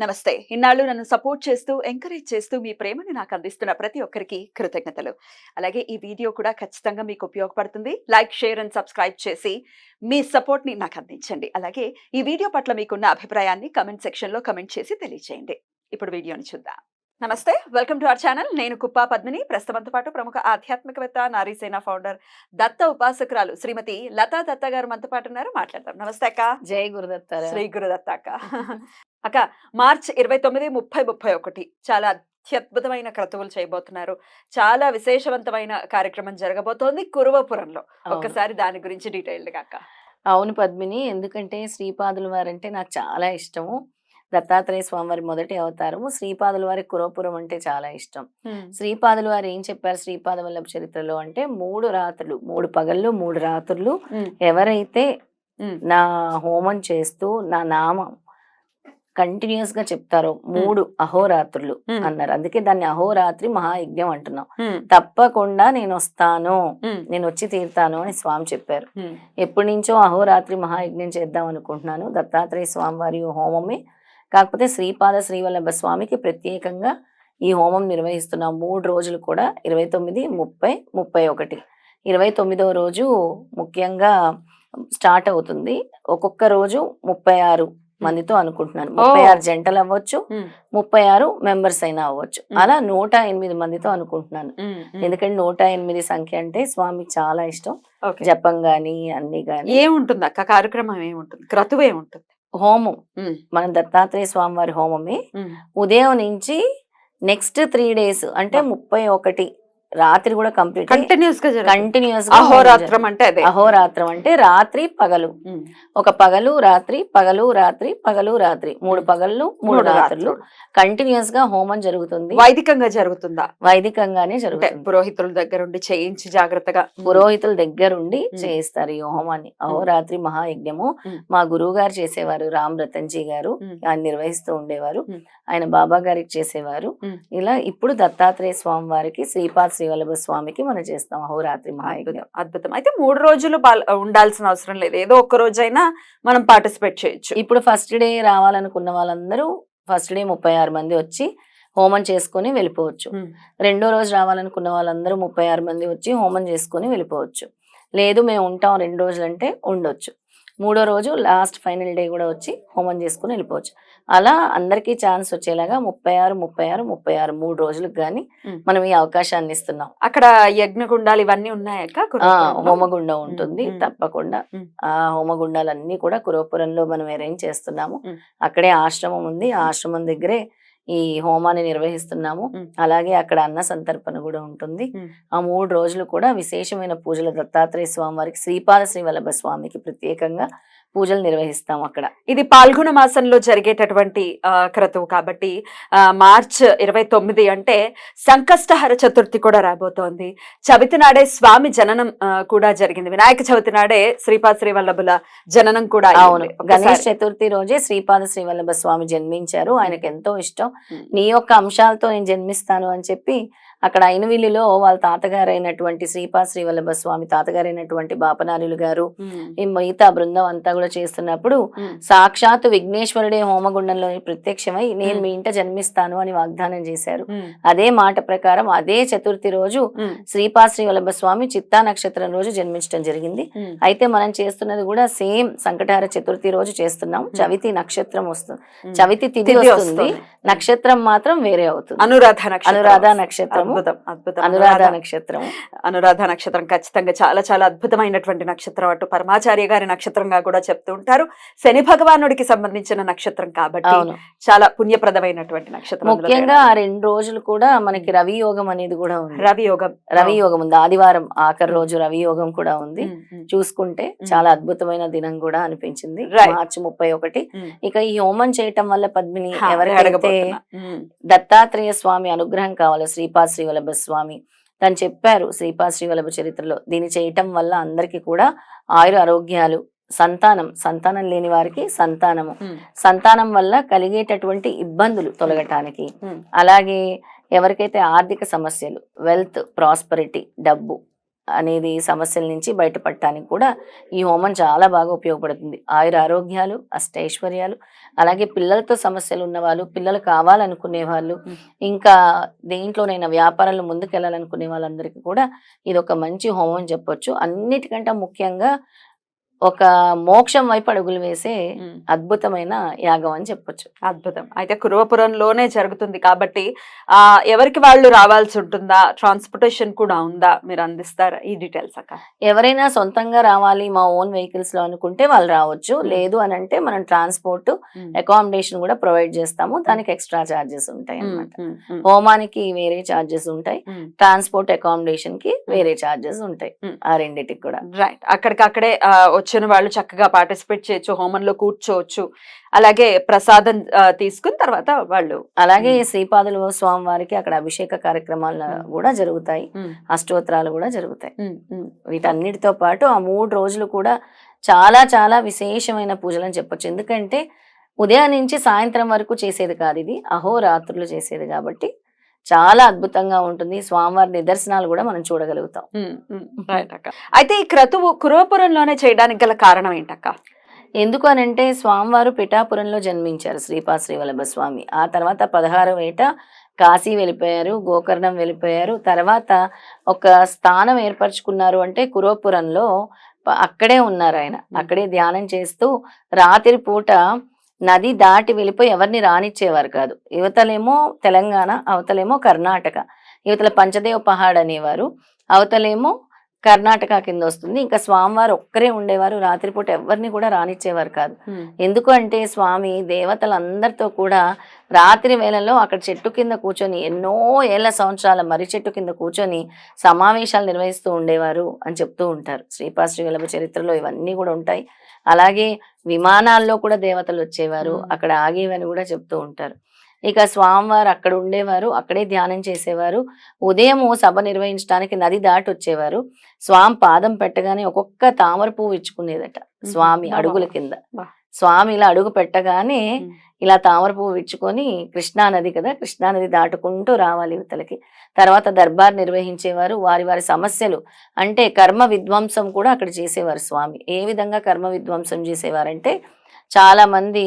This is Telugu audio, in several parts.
నమస్తే. ఇన్నాళ్ళు నన్ను సపోర్ట్ చేస్తూ, ఎంకరేజ్ చేస్తూ మీ ప్రేమని నాకు అందిస్తున్న ప్రతి ఒక్కరికి కృతజ్ఞతలు. అలాగే ఈ వీడియో కూడా ఖచ్చితంగా మీకు ఉపయోగపడుతుంది. లైక్, షేర్ అండ్ సబ్స్క్రైబ్ చేసి మీ సపోర్ట్‌ని నాకు అందించండి. అలాగే ఈ వీడియో పట్ల మీకున్న అభిప్రాయాన్ని కామెంట్ సెక్షన్‌లో కామెంట్ చేసి తెలియజేయండి. ఇప్పుడు వీడియోని చూద్దాం. నమస్తే. Welcome to our channel. నేను కుప్పా పద్మిని. ప్రస్తుతంతో పాటు ప్రముఖ ఆధ్యాత్మికవేత్త, నారీసేన ఫౌండర్, దత్త ఉపాసకురాలు శ్రీమతి లతా దత్త గారు మనతో పాటు ఉన్నారు. మాట్లాడదాం. నమస్తే అక్క. జై గురుదత్త. శ్రీ గురుదత్త అక్క. అక్క, మార్చ్ 29, 30, 31 చాలా అత్యద్భుతమైన క్రతువులు చేయబోతున్నారు. చాలా విశేషవంతమైన కార్యక్రమం జరగబోతోంది కురువపురంలో. ఒక్కసారి దాని గురించి డీటెయిల్డ్‌గా అక్క. అవును పద్మిని, ఎందుకంటే శ్రీపాదుల వారంటే నాకు చాలా ఇష్టము. దత్తాత్రేయ స్వామివారి మొదటి అవతారము. శ్రీపాదుల వారి కురవపురం అంటే చాలా ఇష్టం. శ్రీపాదుల వారు ఏం చెప్పారు శ్రీపాద వల్లభ చరిత్రలో అంటే 3 రాత్రులు, 3 పగళ్ళు 3 రాత్రులు ఎవరైతే నా హోమం చేస్తూ నా నామం కంటిన్యూస్ గా చెప్తారో 3 అహోరాత్రులు అన్నారు. అందుకే దాన్ని అహోరాత్రి మహాయజ్ఞం అంటున్నాం. తప్పకుండా నేను వస్తాను, నేను వచ్చి తీరుతాను అని స్వామి చెప్పారు. ఎప్పటి నుంచో అహోరాత్రి మహాయజ్ఞం చేద్దాం అనుకుంటున్నాను. దత్తాత్రేయ స్వామి వారి హోమమే, కాకపోతే శ్రీపాద శ్రీవల్లభ స్వామికి ప్రత్యేకంగా ఈ హోమం నిర్వహిస్తున్నాం. 3 రోజులు కూడా 29, 30, 31. 29వ రోజు ముఖ్యంగా స్టార్ట్ అవుతుంది. ఒక్కొక్క రోజు 36 మందితో అనుకుంటున్నాను. 36 జంటలు అవ్వచ్చు, 36 మెంబర్స్ అయినా అవ్వచ్చు. అలా 108 మందితో అనుకుంటున్నాను. ఎందుకంటే 108 సంఖ్య అంటే స్వామికి చాలా ఇష్టం. జపం గాని అన్ని గాని. ఏముంటుంది అక్క కార్యక్రమం? ఏముంటుంది? క్రతువు ఏముంటుంది? హోమం మన దత్తాత్రేయ స్వామి వారి హోమమే. ఉదయం నుంచి నెక్స్ట్ 3 days అంటే 31 రాత్రి కూడా కంప్లీట్ కంటిన్యూస్ గా. అహోరాత్రం అంటే అదే. అహోరాత్రం అంటే రాత్రి పగలు, ఒక పగలు రాత్రి, పగలు రాత్రి, పగలు రాత్రి, 3 పగళ్ళు 3 రాత్రులు కంటిన్యూస్ గా హోమం జరుగుతుంది. వైదికంగా జరుగుతుందా? వైదికంగానే జరుగుతుంది. పురోహితుల దగ్గర ఉండి చేయించి జాగ్రత్తగా పురోహితుల దగ్గరుండి చేయిస్తారు ఈ హోమాన్ని. అహోరాత్రి మహాయజ్ఞము మా గురువు గారు చేసేవారు, రామ్ రతన్జీ గారు. ఆయన నిర్వహిస్తూ ఉండేవారు. ఆయన బాబా గారికి చేసేవారు. ఇలా ఇప్పుడు దత్తాత్రేయ స్వామి వారికి, శ్రీపాద శ్రీవల్లభ స్వామికి మనం చేస్తాం అహోరాత్రి మహాయజ్ఞం. అద్భుతం. అయితే 3 రోజులు ఉండాల్సిన అవసరం లేదు, ఏదో ఒక్క రోజైనా మనం పార్టిసిపేట్ చేయొచ్చు. ఇప్పుడు ఫస్ట్ డే రావాలనుకున్న వాళ్ళందరూ ఫస్ట్ డే 36 మంది వచ్చి హోమం చేసుకుని వెళ్ళిపోవచ్చు. రెండో రోజు రావాలనుకున్న వాళ్ళందరూ 36 మంది వచ్చి హోమం చేసుకుని వెళ్ళిపోవచ్చు. లేదు మేము ఉంటాం 2 రోజులు అంటే ఉండొచ్చు. 3వ రోజు లాస్ట్ ఫైనల్ డే కూడా వచ్చి హోమం చేసుకుని వెళ్ళిపోవచ్చు. అలా అందరికీ ఛాన్స్ వచ్చేలాగా 36, 36, 36 3 రోజులకు గాని మనం ఈ అవకాశాన్ని ఇస్తున్నాం. అక్కడ యజ్ఞగుండాలు ఇవన్నీ ఉన్నాయక్క? హోమగుండం ఉంటుంది తప్పకుండా. ఆ హోమగుండాలన్నీ కూడా కురవపురంలో మనం అరేంజ్ చేస్తున్నాము. అక్కడే ఆశ్రమం ఉంది. ఆ ఆశ్రమం దగ్గరే ఈ హోమాన్ని నిర్వహిస్తున్నాము. అలాగే అక్కడ అన్న సంతర్పణ కూడా ఉంటుంది. ఆ 3 రోజులు కూడా విశేషమైన పూజలు దత్తాత్రేయ స్వామి వారికి, శ్రీపాద శ్రీవల్లభ స్వామికి ప్రత్యేకంగా పూజలు నిర్వహిస్తాం అక్కడ. ఇది పాల్గొన మాసంలో జరిగేటటువంటి క్రతువు కాబట్టి మార్చ్ 29 అంటే సంకష్టహర చతుర్థి కూడా రాబోతోంది. చవితి నాడే స్వామి జననం కూడా జరిగింది. వినాయక చవితి నాడే శ్రీపాద శ్రీవల్లభుల జననం కూడా. అవును, గణేష్ చతుర్థి రోజే శ్రీపాద శ్రీవల్లభ స్వామి జన్మించారు. ఆయనకు ఎంతో ఇష్టం. నీ యొక్క అంశాలతో నేను జన్మిస్తాను అని చెప్పి అక్కడ ఐనవిల్లిలో వాళ్ళ తాతగారు అయినటువంటి శ్రీపాద శ్రీవల్లభ స్వామి తాతగారైనటువంటి బాపనార్యులు గారు ఈ మిగతా బృందం అంతా కూడా చేస్తున్నప్పుడు సాక్షాత్ విఘ్నేశ్వరుడే హోమగుండంలో ప్రత్యక్షమై నేను మీ ఇంట జన్మిస్తాను అని వాగ్దానం చేశారు. అదే మాట ప్రకారం అదే చతుర్థి రోజు శ్రీపాద శ్రీవల్లభ స్వామి చిత్తా నక్షత్రం రోజు జన్మించడం జరిగింది. అయితే మనం చేస్తున్నది కూడా సేమ్ సంకటహార చతుర్థి రోజు చేస్తున్నాం. చవితి నక్షత్రం వస్తుంది, చవితి తిథి వస్తుంది, నక్షత్రం మాత్రం వేరే అవుతుంది. అనురాధ నక్షత్రం. అనురాధ నక్షత్రం. అనురాధ నక్షత్రం ఖచ్చితంగా చాలా చాలా అద్భుతమైనటువంటి నక్షత్రం. అటు పరమాచార్య గారి నక్షత్రంగా కూడా చెప్తూ ఉంటారు. శని భగవానుడికి సంబంధించిన నక్షత్రం కాబట్టి చాలా పుణ్యప్రదమైనటువంటి నక్షత్రం. ముఖ్యంగా ఆ 2 రోజులు కూడా మనకి రవి యోగం అనేది కూడా ఉంది. రవి యోగం ఉంది. ఆదివారం ఆఖరి రోజు రవి యోగం కూడా ఉంది. చూసుకుంటే చాలా అద్భుతమైన దినం కూడా అనిపించింది. మార్చి 31. ఇక ఈ హోమం చేయటం వల్ల పద్మిని ఎవరికైతే దత్తాత్రేయ స్వామి అనుగ్రహం కావాలో, శ్రీపాద శ్రీవల్లభ స్వామి తను చెప్పారు శ్రీపాద శ్రీవల్లభ చరిత్రలో, దీన్ని చేయటం వల్ల అందరికీ కూడా ఆయుర ఆరోగ్యాలు, సంతానం లేని వారికి సంతానం వల్ల కలిగేటటువంటి ఇబ్బందులు తొలగటానికి, అలాగే ఎవరికైతే ఆర్థిక సమస్యలు, వెల్త్, ప్రాస్పరిటీ, డబ్బు అనేది సమస్యల నుంచి బయటపడటానికి కూడా ఈ హోమం చాలా బాగా ఉపయోగపడుతుంది. ఆయుర ఆరోగ్యాలు, అష్టైశ్వర్యాలు, అలాగే పిల్లలతో సమస్యలు ఉన్నవాళ్ళు, పిల్లలు కావాలనుకునే వాళ్ళు, ఇంకా దేంట్లోనైనా వ్యాపారంలో ముందుకెళ్ళాలనుకునే వాళ్ళందరికీ కూడా ఇది ఒక మంచి హోమం అని చెప్పొచ్చు. అన్నిటికంటే ముఖ్యంగా ఒక మోక్షం వైపు అడుగులు వేసే అద్భుతమైన యాగం అని చెప్పొచ్చు. అద్భుతం. అయితే కురవపురంలోనే జరుగుతుంది కాబట్టి ఎవరికి వాళ్ళు రావాల్సి ఉంటుందా? ట్రాన్స్పోర్టేషన్ కూడా ఉందా? మీరు అందిస్తారా ఈ డీటెయిల్స్ అక్క? ఎవరైనా సొంతంగా రావాలి మా ఓన్ వెహికల్స్ లో అనుకుంటే వాళ్ళు రావచ్చు. లేదు అని అంటే మనం ట్రాన్స్పోర్ట్, అకామిడేషన్ కూడా ప్రొవైడ్ చేస్తాము. దానికి ఎక్స్ట్రా చార్జెస్ ఉంటాయి అన్నమాట. హోమానికి వేరే చార్జెస్ ఉంటాయి, ట్రాన్స్పోర్ట్ అకామిడేషన్ కి వేరే చార్జెస్ ఉంటాయి. ఆ రెండింటికి కూడా రైట్. అక్కడికక్కడే వచ్చిన వాళ్ళు చక్కగా పార్టిసిపేట్ చేయొచ్చు, హోమంలో కూర్చోవచ్చు, అలాగే ప్రసాదం తీసుకుని తర్వాత వాళ్ళు. అలాగే శ్రీపాదుల స్వామి వారికి అక్కడ అభిషేక కార్యక్రమాలు కూడా జరుగుతాయి, అష్టోత్తరాలు కూడా జరుగుతాయి. వీటన్నిటితో పాటు ఆ 3 రోజులు కూడా చాలా చాలా విశేషమైన పూజలు అని చెప్పొచ్చు. ఎందుకంటే ఉదయం నుంచి సాయంత్రం వరకు చేసేది కాదు, ఇది అహోరాత్రులు చేసేది కాబట్టి చాలా అద్భుతంగా ఉంటుంది. స్వామివారి నిదర్శనాలు కూడా మనం చూడగలుగుతాం. అయితే ఈ క్రతువు కురవపురంలోనే చేయడానికి గల కారణం ఏంటక్క? ఎందుకు అనంటే స్వామివారు పిఠాపురంలో జన్మించారు, శ్రీపాద శ్రీవల్లభ స్వామి. ఆ తర్వాత 16వ ఏట కాశీ వెళ్ళిపోయారు, గోకర్ణం వెళ్ళిపోయారు. తర్వాత ఒక స్థానం ఏర్పరచుకున్నారు అంటే కురవపురంలో అక్కడే ఉన్నారు ఆయన. అక్కడే ధ్యానం చేస్తూ రాత్రి పూట నది దాటి వెళ్ళిపోయి ఎవరిని రానిచ్చేవారు కాదు. యువతలేమో తెలంగాణ, అవతలేమో కర్ణాటక. యువతల పంచదేవ పహాడ్ అనేవారు, అవతలేమో కర్ణాటక కింద వస్తుంది. ఇంకా స్వామివారు ఒక్కరే ఉండేవారు, రాత్రిపూట ఎవరిని కూడా రానిచ్చేవారు కాదు. ఎందుకు అంటే స్వామి దేవతలందరితో కూడా రాత్రి వేళల్లో అక్కడ చెట్టు కింద కూర్చొని ఎన్నో ఏళ్ల సంవత్సరాల మర్రి చెట్టు కింద కూర్చొని సమావేశాలు నిర్వహిస్తూ ఉండేవారు అని చెప్తూ ఉంటారు. శ్రీపాద శ్రీవల్లభ చరిత్రలో ఇవన్నీ కూడా ఉంటాయి. అలాగే విమానాల్లో కూడా దేవతలు వచ్చేవారు, అక్కడ ఆగేవని కూడా చెప్తూ ఉంటారు. ఇక స్వామివారు అక్కడ ఉండేవారు, అక్కడే ధ్యానం చేసేవారు. ఉదయము సభ నిర్వహించడానికి నది దాటి వచ్చేవారు. స్వామి పాదం పెట్టగానే ఒక్కొక్క తామర పువ్వు ఇచ్చుకునేదట స్వామి అడుగుల కింద. స్వామి ఇలా అడుగు పెట్టగానే ఇలా తామర పువ్వు విచ్చుకొని కృష్ణానది కదా, కృష్ణానది దాటుకుంటూ రావాలి యువతలకి. తర్వాత దర్బార్ నిర్వహించేవారు. వారి వారి సమస్యలు అంటే కర్మ విధ్వంసం కూడా అక్కడ చేసేవారు స్వామి. ఏ విధంగా కర్మ విధ్వంసం చేసేవారంటే చాలా మంది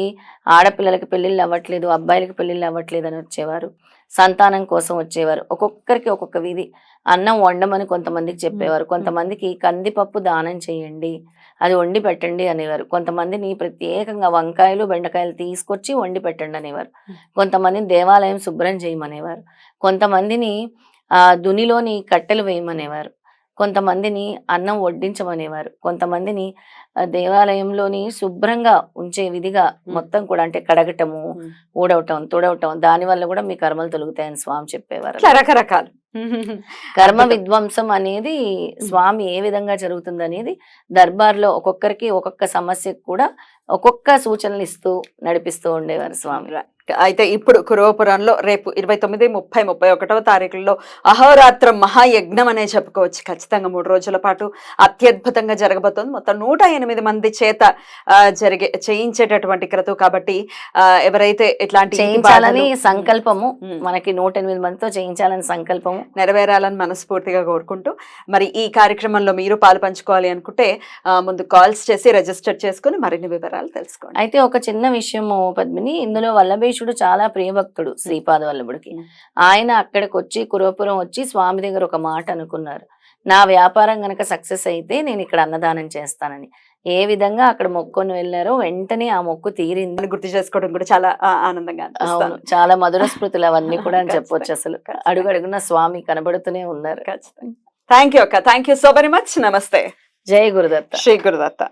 ఆడపిల్లలకి పెళ్లిళ్ళు అవ్వట్లేదు, అబ్బాయిలకి పెళ్లిళ్ళు అవ్వట్లేదు అని వచ్చేవారు. సంతానం కోసం వచ్చేవారు. ఒక్కొక్కరికి ఒక్కొక్క విధి. అన్నం వండమని కొంతమందికి చెప్పేవారు, కొంతమందికి కందిపప్పు దానం చేయండి, అది వండి పెట్టండి అనేవారు. కొంతమందిని ప్రత్యేకంగా వంకాయలు బెండకాయలు తీసుకొచ్చి వండి పెట్టండి అనేవారు. కొంతమందిని దేవాలయం శుభ్రం చేయమనేవారు. కొంతమందిని దునిలోని కట్టెలు వేయమనేవారు. కొంతమందిని అన్నం వడ్డించమనేవారు. కొంతమందిని దేవాలయంలోని శుభ్రంగా ఉంచే విధిగా మొత్తం కూడా అంటే కడగటము, ఊడవటం, తుడవటం, దాని వల్ల కూడా మీ కర్మలు తొలుగుతాయని స్వామి చెప్పేవారు. రకరకాలు కర్మ విధ్వంసం అనేది స్వామి ఏ విధంగా జరుగుతుంది అనేది దర్బార్లో ఒక్కొక్కరికి ఒక్కొక్క సమస్యకు కూడా ఒక్కొక్క సూచనలు ఇస్తూ నడిపిస్తూ ఉండేవారు స్వామి. అయితే ఇప్పుడు కురవపురంలో రేపు 29, 30, 31వ తారీఖుల్లో అహోరాత్రం మహాయజ్ఞం అనే చెప్పుకోవచ్చు. ఖచ్చితంగా 3 రోజుల పాటు అత్యద్భుతంగా జరగబోతోంది. మొత్తం 108 మంది చేత చేయించేటటువంటి క్రతువు కాబట్టి ఎవరైతే ఇట్లాంటి చేయించాలని సంకల్పము, మనకి 108 మందితో చేయించాలని సంకల్పము నెరవేరాలని మనస్ఫూర్తిగా కోరుకుంటూ, మరి ఈ కార్యక్రమంలో మీరు పాలు పంచుకోవాలి అనుకుంటే ముందు కాల్స్ చేసి రిజిస్టర్ చేసుకుని మరిన్ని వివరాలు తెలుసుకోండి. అయితే ఒక చిన్న విషయము పద్మిని, ఇందులో వల్లభేశ్వరుడు చాలా ప్రియభక్తుడు శ్రీపాద వల్లభుడికి. ఆయన అక్కడికి వచ్చి కురవపురం వచ్చి స్వామి దగ్గర ఒక మాట అనుకున్నారు, నా వ్యాపారం గనక సక్సెస్ అయితే నేను ఇక్కడ అన్నదానం చేస్తానని. ఏ విధంగా అక్కడ మొక్కుని వెళ్ళారో వెంటనే ఆ మొక్కు తీరింది. గుర్తు చేసుకోవడం కూడా చాలా ఆనందంగా, అవును, చాలా మధుర స్మృతులు అవన్నీ కూడా అని చెప్పొచ్చు. అసలు అడుగడుగున స్వామి కనబడుతూనే ఉన్నారు. ఖచ్చితంగా. థ్యాంక్ యూ అక్క, thank you so very much. నమస్తే. జై గురుదత్త. శ్రీ గురుదత్త.